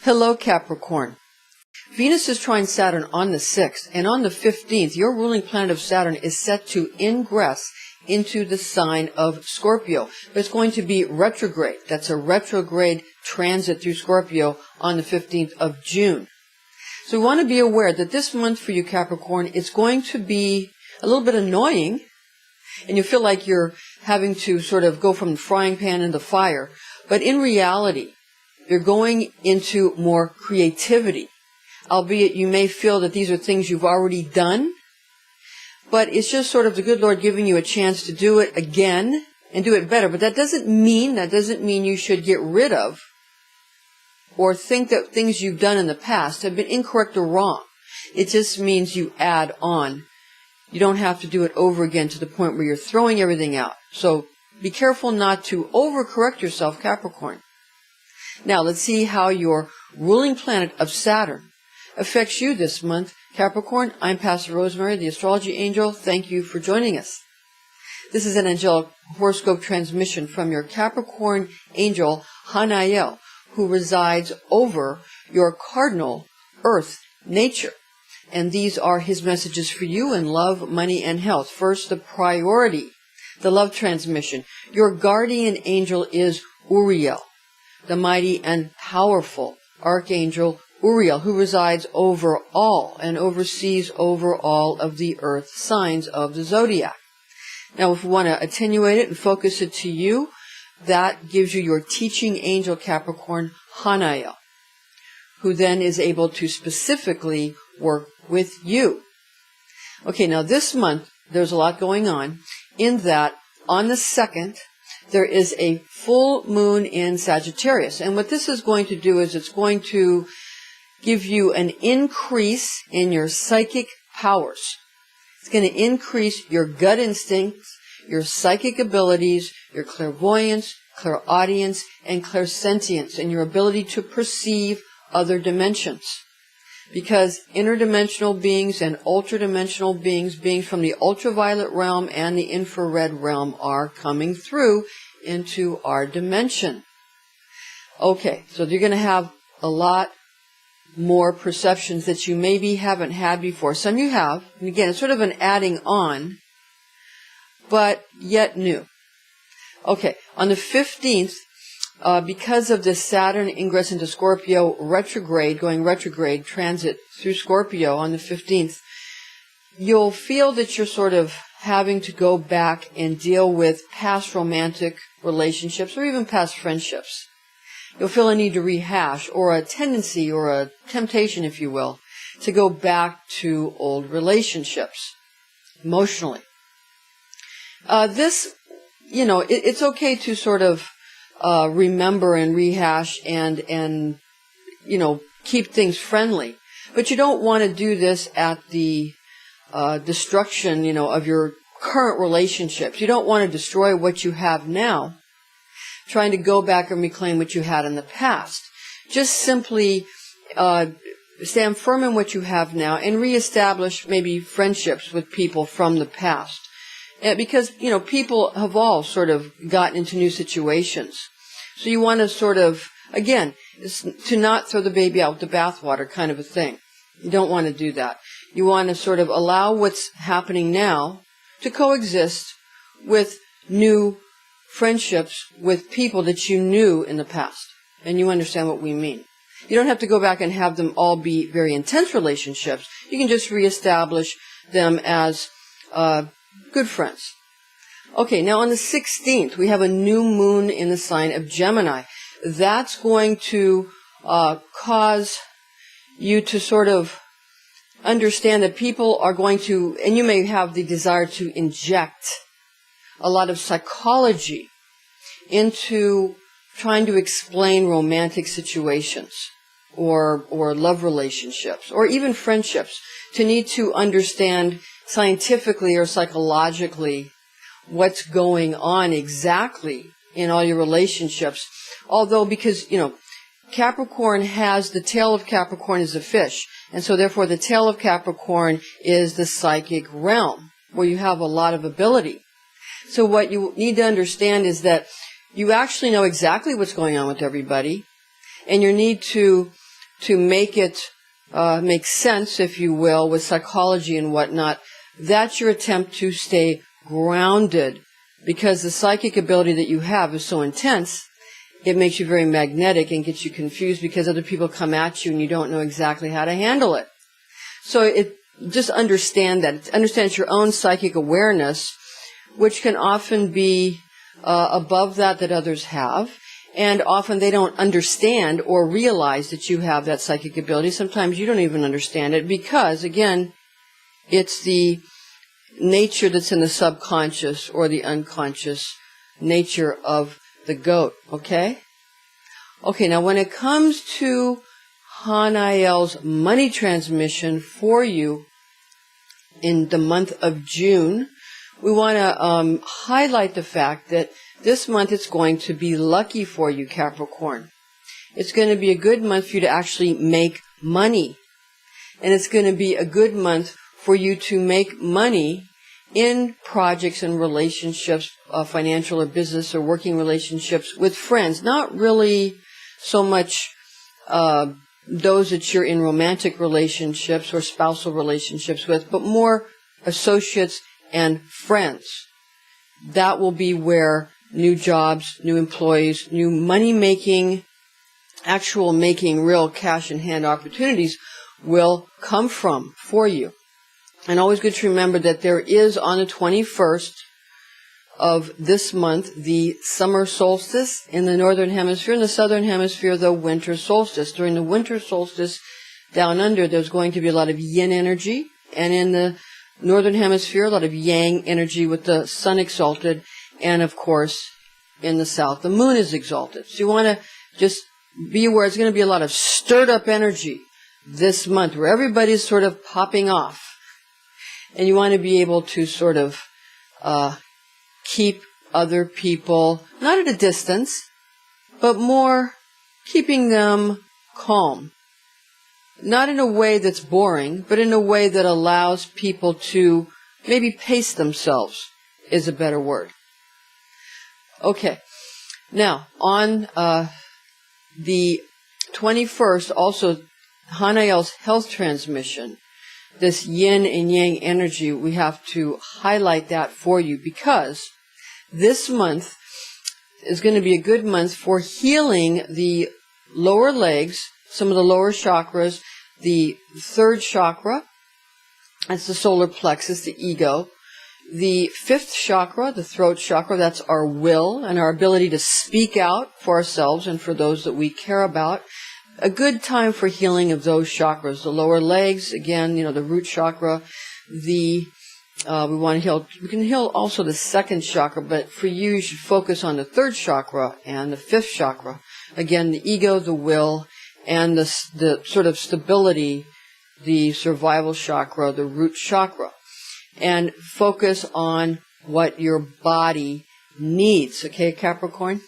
Hello, Capricorn. Venus is trine Saturn on the 6th, and on the 15th, your ruling planet of Saturn is set to ingress into the sign of Scorpio. But it's going to be retrograde. That's a retrograde transit through Scorpio on the 15th of June. So we want to be aware that this month for you, Capricorn, it's going to be a little bit annoying, and you feel like you're having to sort of go from the frying pan into fire. But in reality, you're going into more creativity. Albeit you may feel that these are things you've already done, but it's just sort of the good Lord giving you a chance to do it again and do it better. But that doesn't mean you should get rid of or think that things you've done in the past have been incorrect or wrong. It just means you add on. You don't have to do it over again to the point where you're throwing everything out. So be careful not to overcorrect yourself, Capricorn. Now let's see how your ruling planet of Saturn affects you this month. Capricorn, I'm Pastor Rosemary, the Astrology Angel. Thank you for joining us. This is an angelic horoscope transmission from your Capricorn angel, Hanael, who resides over your cardinal earth nature. And these are his messages for you in love, money, and health. First, the priority, the love transmission. Your guardian angel is Uriel, the mighty and powerful archangel Uriel, who resides over all and oversees over all of the earth signs of the Zodiac. Now, if we want to attenuate it and focus it to you, that gives you your teaching angel, Capricorn, Hanael, who then is able to specifically work with you. Okay, now this month, there's a lot going on in that on the 2nd, there is a full moon in Sagittarius. And what this is going to do is it's going to give you an increase in your psychic powers. It's going to increase your gut instincts, your psychic abilities, your clairvoyance, clairaudience, and clairsentience, and your ability to perceive other dimensions. Because interdimensional beings and ultradimensional beings, beings from the ultraviolet realm and the infrared realm, are coming through into our dimension. Okay, so you're going to have a lot more perceptions that you maybe haven't had before. Some you have, and again, it's sort of an adding on, but yet new. Okay, on the 15th, because of the Saturn ingress into Scorpio going retrograde transit through Scorpio on the 15th, you'll feel that you're sort of having to go back and deal with past romantic relationships or even past friendships. You'll feel a need to rehash, or a tendency or a temptation, if you will, to go back to old relationships emotionally. It's okay to sort of remember and rehash and keep things friendly. But you don't want to do this at the destruction, of your current relationships. You don't want to destroy what you have now, trying to go back and reclaim what you had in the past. Just simply stand firm in what you have now and reestablish maybe friendships with people from the past. Because, people have all sort of gotten into new situations. So you want to sort of, again, to not throw the baby out with the bathwater kind of a thing. You don't want to do that. You want to sort of allow what's happening now to coexist with new friendships with people that you knew in the past. And you understand what we mean. You don't have to go back and have them all be very intense relationships. You can just reestablish them as good friends. Okay, now on the 16th, we have a new moon in the sign of Gemini. That's going to cause you to sort of understand that people are going to, and you may have the desire to inject a lot of psychology into trying to explain romantic situations or love relationships or even friendships, to need to understand scientifically or psychologically what's going on exactly in all your relationships. Although, because, Capricorn has, the tail of Capricorn is a fish, and so therefore the tail of Capricorn is the psychic realm, where you have a lot of ability. So what you need to understand is that you actually know exactly what's going on with everybody, and you need to to make it make sense, if you will, with psychology and whatnot, that's your attempt to stay grounded, because the psychic ability that you have is so intense, it makes you very magnetic and gets you confused because other people come at you and you don't know exactly how to handle it. So just understand that. Understand your own psychic awareness, which can often be above that others have. And often they don't understand or realize that you have that psychic ability. Sometimes you don't even understand it because, again, it's the nature that's in the subconscious or the unconscious nature of the goat, okay? Okay, now when it comes to Hanael's money transmission for you in the month of June, we want to highlight the fact that this month it's going to be lucky for you, Capricorn. It's going to be a good month for you to actually make money. And it's going to be a good month for you to make money in projects and relationships, financial or business or working relationships with friends. Not really so much those that you're in romantic relationships or spousal relationships with, but more associates and friends. That will be where new jobs, new employees, new money-making, actual making real cash-in-hand opportunities will come from for you. And always good to remember that there is on the 21st of this month the summer solstice in the northern hemisphere, in the southern hemisphere the winter solstice. During the winter solstice down under there's going to be a lot of yin energy, and in the northern hemisphere a lot of yang energy with the sun exalted, and of course in the south the moon is exalted. So you want to just be aware it's going to be a lot of stirred up energy this month where everybody's sort of popping off. And you want to be able to sort of keep other people, not at a distance, but more keeping them calm. Not in a way that's boring, but in a way that allows people to maybe pace themselves, is a better word. Okay. Now, on the 21st, also, Hanael's health transmission, this yin and yang energy, we have to highlight that for you because this month is going to be a good month for healing the lower legs, some of the lower chakras, the third chakra, that's the solar plexus, the ego, the fifth chakra, the throat chakra, that's our will and our ability to speak out for ourselves and for those that we care about. A good time for healing of those chakras, the lower legs, again, the root chakra, we want to heal, we can heal also the second chakra, but for you should focus on the third chakra and the fifth chakra. Again, the ego, the will, and the sort of stability, the survival chakra, the root chakra. And focus on what your body needs, okay, Capricorn?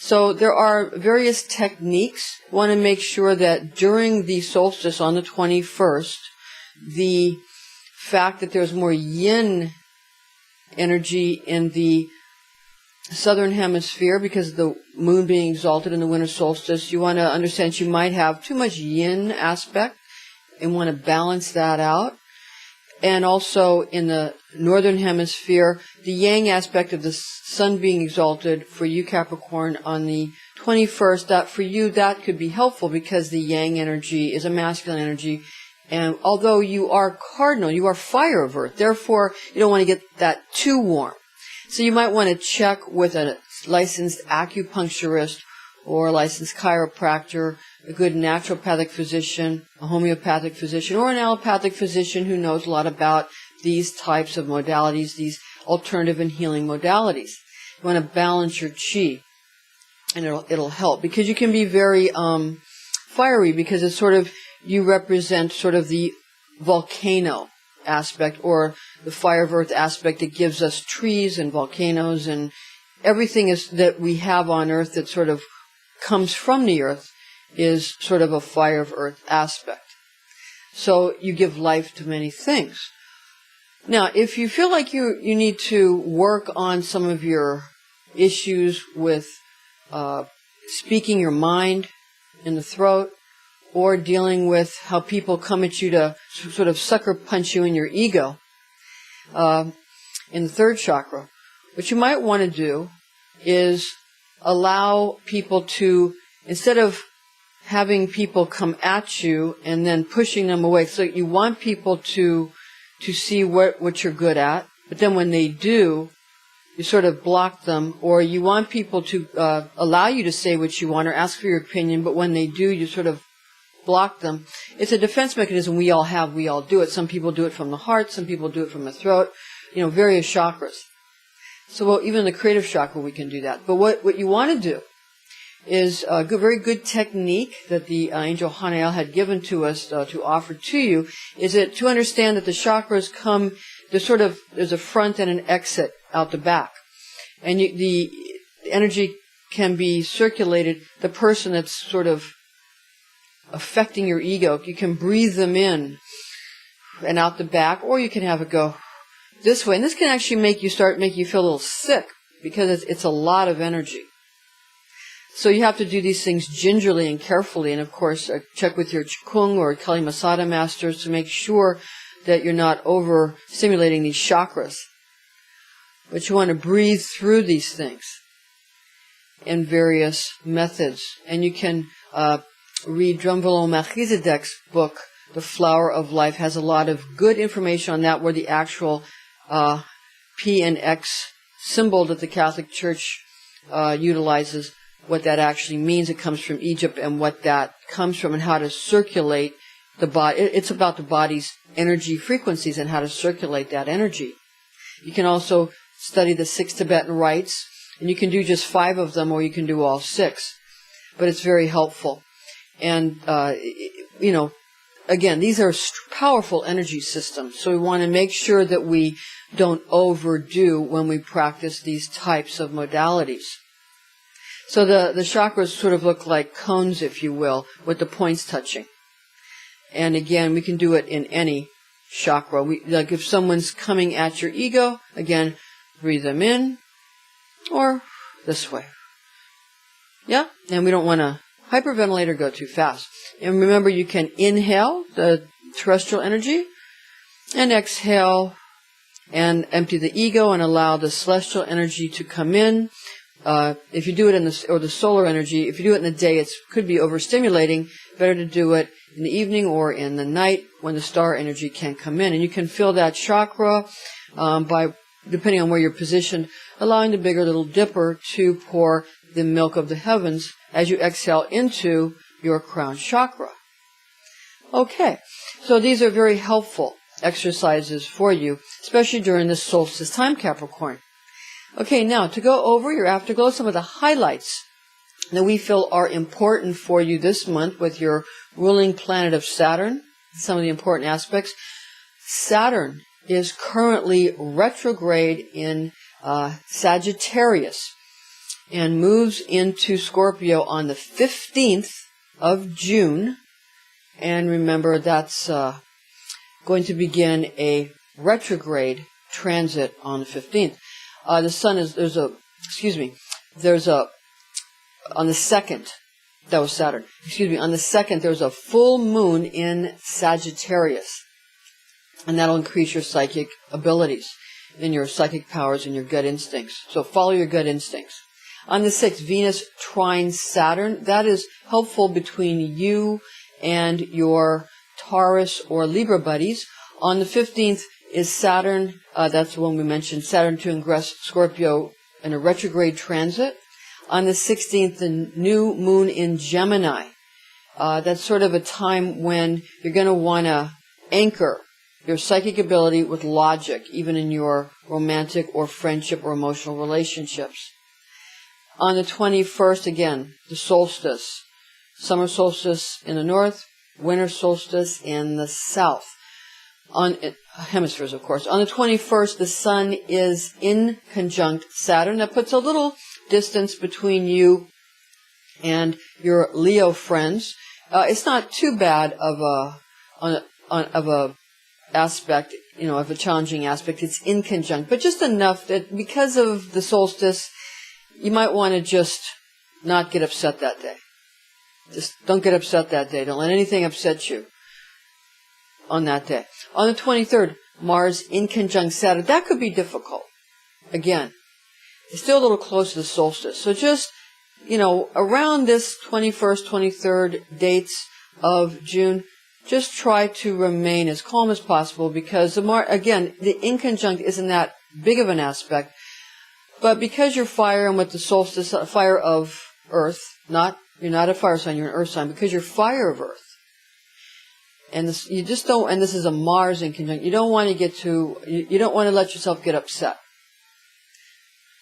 So there are various techniques. You want to make sure that during the solstice on the 21st, the fact that there's more yin energy in the southern hemisphere because of the moon being exalted in the winter solstice, you want to understand you might have too much yin aspect and want to balance that out. And also in the northern hemisphere, the yang aspect of the sun being exalted for you, Capricorn, on the 21st, that for you, that could be helpful because the yang energy is a masculine energy. And although you are cardinal, you are fire of earth, therefore you don't want to get that too warm. So you might want to check with a licensed acupuncturist or a licensed chiropractor, a good naturopathic physician, a homeopathic physician, or an allopathic physician who knows a lot about these types of modalities, these alternative and healing modalities. You want to balance your chi, and it'll help because you can be very fiery because it's sort of, you represent sort of the volcano aspect or the fire of earth aspect that gives us trees and volcanoes and everything is that we have on earth that sort of comes from the earth is sort of a fire of earth aspect. So you give life to many things. Now, if you feel like you need to work on some of your issues with speaking your mind in the throat, or dealing with how people come at you to sort of sucker punch you in your ego, in the third chakra, what you might want to do is allow people to, instead of having people come at you and then pushing them away, so you want people to see what you're good at, but then when they do, you sort of block them, or you want people to allow you to say what you want or ask for your opinion, but when they do, you sort of block them. It's a defense mechanism we all have, we all do it. Some people do it from the heart, some people do it from the throat, various chakras. So even the creative chakra we can do that. But what you want to do is a very good technique that the angel Hanael had given to us to offer to you, is it to understand that the chakras come, there's a front and an exit out the back. And the energy can be circulated, the person that's sort of affecting your ego, you can breathe them in and out the back, or you can have it go this way. And this can actually make you feel a little sick, because it's a lot of energy. So you have to do these things gingerly and carefully, and of course check with your Qigong or Kali Masada masters to make sure that you're not over-stimulating these chakras. But you want to breathe through these things in various methods. And you can read Drumvalo Melchizedek's book, The Flower of Life, has a lot of good information on that, where the actual P and X symbol that the Catholic Church utilizes, what that actually means. It comes from Egypt, and what that comes from, and how to circulate the body. It's about the body's energy frequencies and how to circulate that energy. You can also study the 6 Tibetan rites, and you can do just 5 of them, or you can do all 6. But it's very helpful. And, again, these are powerful energy systems, so we want to make sure that we don't overdo when we practice these types of modalities. So the chakras sort of look like cones, if you will, with the points touching. And again, we can do it in any chakra. Like if someone's coming at your ego, again, breathe them in, or this way. Yeah? And we don't want to hyperventilate or go too fast. And remember, you can inhale the terrestrial energy, and exhale, and empty the ego and allow the celestial energy to come in. If you do it or the solar energy, if you do it in the day, it could be overstimulating. Better to do it in the evening or in the night when the star energy can come in. And you can fill that chakra by, depending on where you're positioned, allowing the bigger little dipper to pour the milk of the heavens as you exhale into your crown chakra. Okay, so these are very helpful exercises for you, especially during the solstice time, Capricorn. Okay, now to go over your afterglow, some of the highlights that we feel are important for you this month with your ruling planet of Saturn, some of the important aspects. Saturn is currently retrograde in Sagittarius and moves into Scorpio on the 15th of June. And remember, that's going to begin a retrograde transit on the 15th. The sun is, on the 2nd, that was Saturn, on the 2nd, there's a full moon in Sagittarius. And that'll increase your psychic abilities and your psychic powers and your gut instincts. So follow your gut instincts. On the 6th, Venus trines Saturn. That is helpful between you and your Taurus or Libra buddies. On the 15th is Saturn, that's the one we mentioned, Saturn to ingress Scorpio in a retrograde transit. On the 16th, the new moon in Gemini. That's sort of a time when you're going to want to anchor your psychic ability with logic, even in your romantic or friendship or emotional relationships. On the 21st, again, the solstice. Summer solstice in the north, winter solstice in the south. On hemispheres, of course. On the 21st, the sun is in conjunct Saturn. That puts a little distance between you and your Leo friends. It's not too bad of a aspect, of a challenging aspect. It's in conjunct, but just enough that because of the solstice, you might want to just not get upset that day. Just don't get upset that day. Don't let anything upset you on that day. On the 23rd, Mars in conjunct Saturn. That could be difficult. Again, it's still a little close to the solstice. So just, around this 21st, 23rd dates of June, just try to remain as calm as possible because the in conjunct isn't that big of an aspect. But because you're fire and with the solstice, fire of earth, you're not a fire sign, you're an earth sign, because you're fire of earth. And this is a Mars in conjunct. You don't want to let yourself get upset.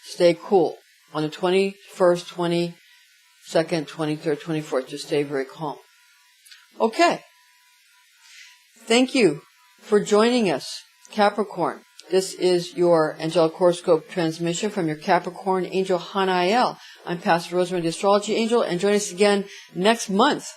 Stay cool. On the 21st, 22nd, 23rd, 24th, just stay very calm. Okay. Thank you for joining us, Capricorn. This is your angelic horoscope transmission from your Capricorn angel, Hanael. I'm Pastor Rosemary, the Astrology Angel, and join us again next month